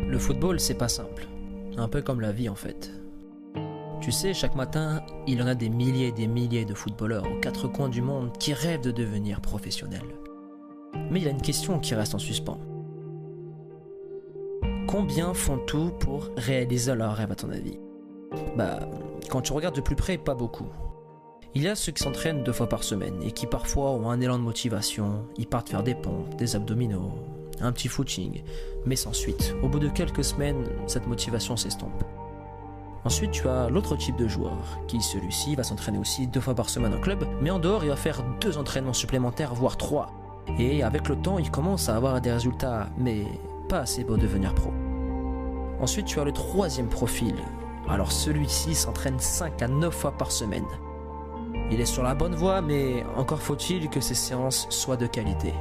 Le football, c'est pas simple. Un peu comme la vie en fait. Tu sais, chaque matin, il y en a des milliers et des milliers de footballeurs aux quatre coins du monde qui rêvent de devenir professionnels. Mais il y a une question qui reste en suspens. Combien font tout pour réaliser leur rêve à ton avis? Quand tu regardes de plus près, pas beaucoup. Il y a ceux qui s'entraînent 2 fois par semaine et qui parfois ont un élan de motivation, ils partent faire des pompes, des abdominaux, un petit footing, mais sans suite. Au bout de quelques semaines, cette motivation s'estompe. Ensuite, tu as l'autre type de joueur, qui celui-ci va s'entraîner aussi 2 fois par semaine en club, mais en dehors, il va faire 2 entraînements supplémentaires, voire 3. Et avec le temps, il commence à avoir des résultats, mais pas assez pour devenir pro. Ensuite, tu as le troisième profil. Alors celui-ci s'entraîne 5 à 9 fois par semaine. Il est sur la bonne voie, mais encore faut-il que ces séances soient de qualité.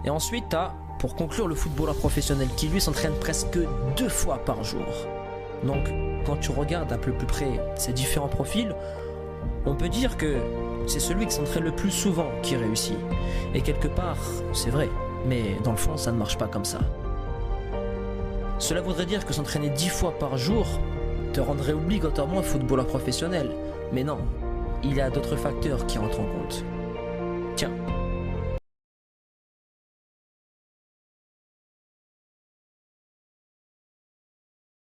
Et ensuite, tu as, pour conclure, le footballeur professionnel qui lui s'entraîne presque 2 fois par jour. Donc, quand tu regardes un peu plus près ces différents profils, on peut dire que c'est celui qui s'entraîne le plus souvent qui réussit. Et quelque part, c'est vrai, mais dans le fond, ça ne marche pas comme ça. Cela voudrait dire que s'entraîner 10 fois par jour te rendrait obligatoirement footballeur professionnel. Mais non, il y a d'autres facteurs qui entrent en compte. Tiens,